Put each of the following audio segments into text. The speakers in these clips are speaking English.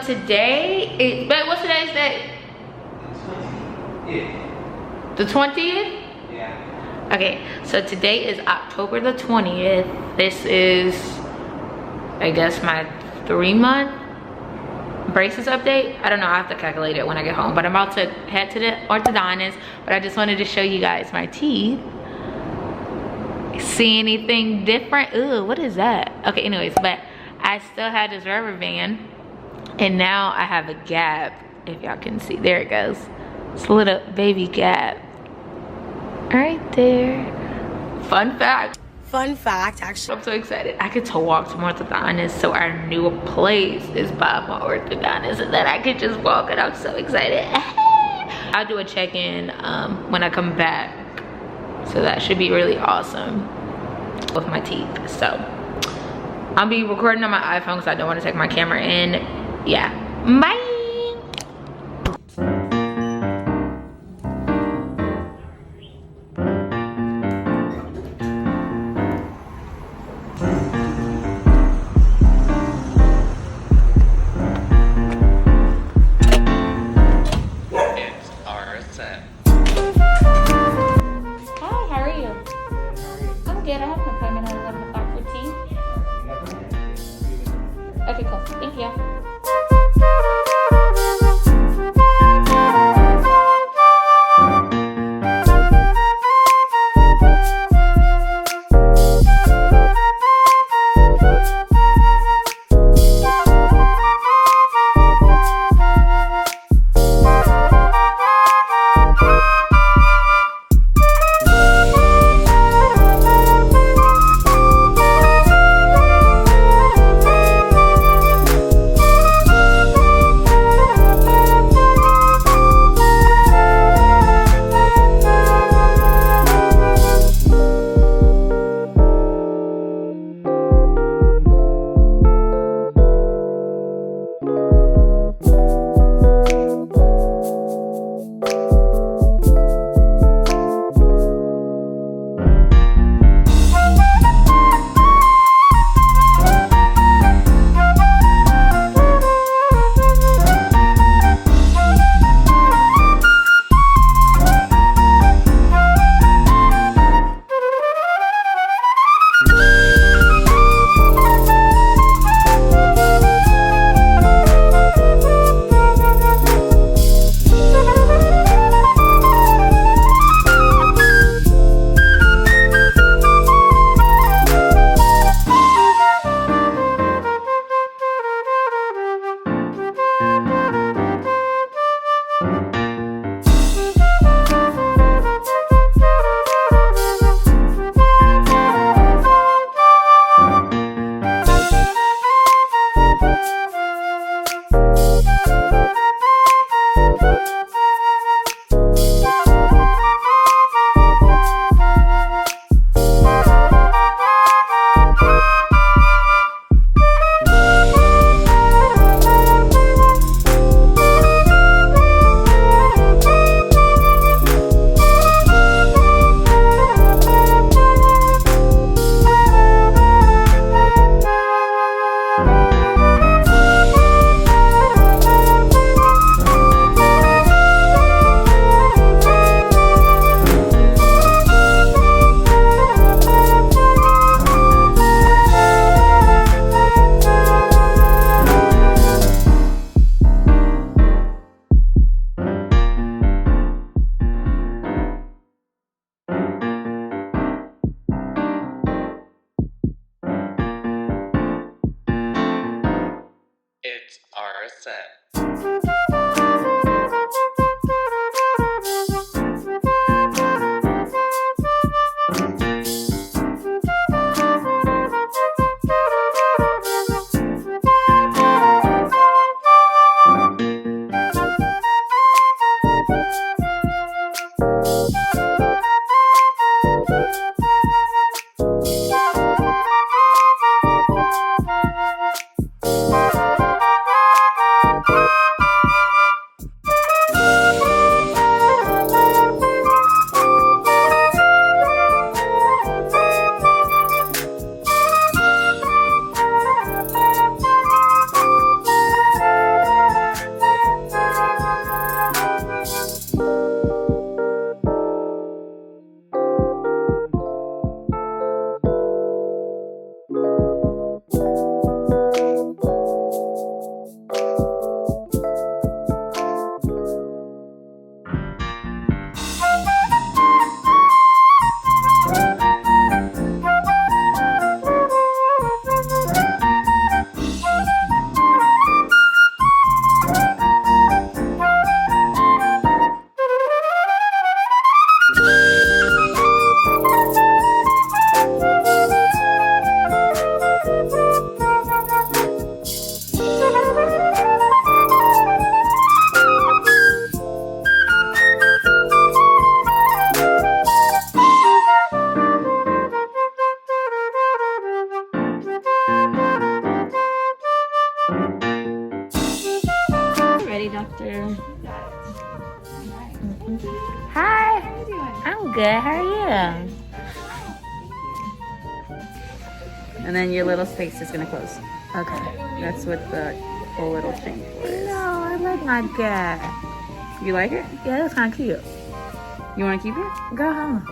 today is, but what's today's date? The 20th? Yeah. Okay, so today is October the 20th. This is, I guess, my 3-month braces update. I don't know, I have to calculate it when I get home, but I'm about to head to the orthodontist. But I just wanted to show you guys my teeth. See anything different? Ooh, what is that? Okay, anyways, but I still had this rubber band, and now I have a gap. If y'all can see, there it goes. It's a little baby gap right there. Fun fact, actually, I'm so excited. I get to walk to my orthodontist, so our new place is by my orthodontist, and then I could just walk, and I'm so excited. I'll do a check-in when I come back, so that should be really awesome with my teeth. So I'll be recording on my iPhone because I don't want to take my camera in. Yeah, bye. Okay, cool. Thank you. It's RSM. Hey, doctor. Hi. How are you doing? I'm good. How are you? And then your little space is gonna close. Okay. That's what the whole little thing for is. No, I like my gap. You like it? Yeah, that's kind of cute. You wanna keep it? Go home.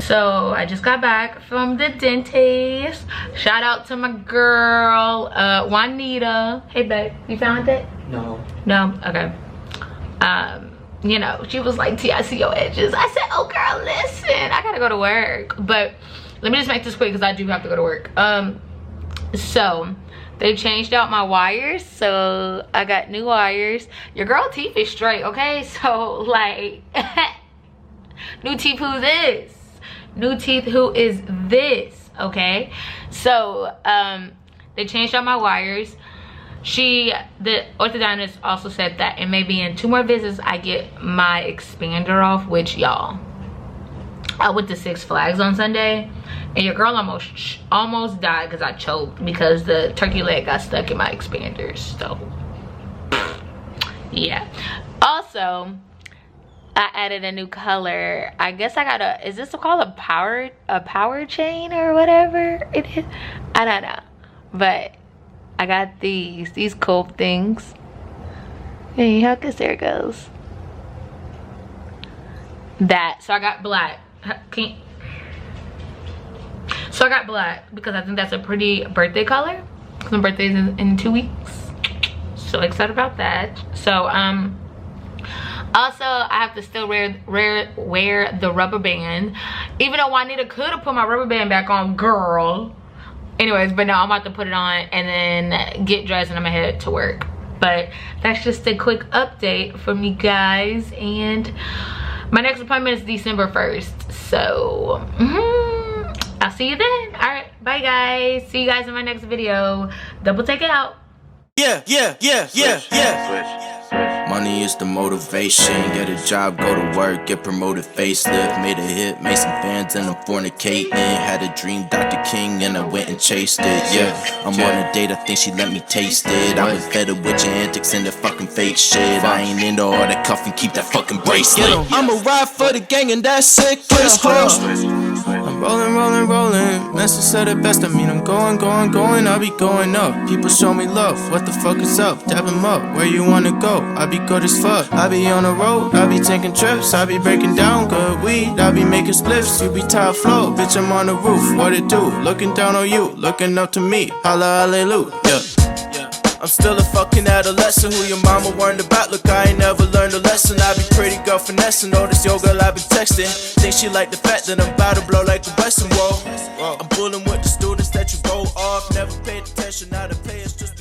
So I just got back from the dentist. Shout out to my girl, Juanita. Hey babe, you found it? No. No? Okay. You know, she was like, T, I see your edges. I said, oh girl, listen, I gotta go to work. But let me just make this quick because I do have to go to work. So they changed out my wires, so I got new wires. Your girl teeth is straight, okay? So like, new teeth, who's this? New teeth, who is this? Okay, so they changed out my wires. The orthodontist also said that it may be in 2 more visits I get my expander off, which y'all, I went to Six Flags on Sunday and your girl almost died because I choked because the turkey leg got stuck in my expanders. So yeah. Also, I added a new color. I guess I got is this called a power chain or whatever it is? I don't know. But I got these cool things. Hey, how guess there it goes. So I got black. So I got black because I think that's a pretty birthday color. My birthday's in 2 weeks. So excited about that. So also, I have to still wear the rubber band. Even though Juanita could have put my rubber band back on, girl. Anyways, but no, I'm about to put it on and then get dressed and I'm gonna head to work. But that's just a quick update from you guys. And my next appointment is December 1st. So, I'll see you then. All right, bye guys. See you guys in my next video. Double take it out. Yeah. Money is the motivation. Get a job, go to work, get promoted, facelift. Made a hit, made some fans, and I'm fornicating. Had a dream, Dr. King, and I went and chased it. Yeah, I'm on a date, I think she let me taste it. I've been fed up with your antics and that fucking fake shit. I ain't into all that cuffing, keep that fucking bracelet. I'ma ride for the gang and that's it. Criss cross. I'm rolling. Master said it best, I mean I'm going. I be going up. People show me love, what the fuck is up? Dab them up, where you wanna go? I be good as fuck. I be on the road, I be taking trips. I be breaking down good weed, I be making spliffs. You be top flow, bitch I'm on the roof. What it do? Looking down on you, looking up to me. Holla hallelujah. I'm still a fucking adolescent who your mama warned about. Look, I ain't never learned a lesson. I be pretty girl finessing. Know this yo girl I been texting. Think she like the fact that I'm about to blow like the Western Wall. I'm bulling with the students that you roll off. Never paid attention, now the players just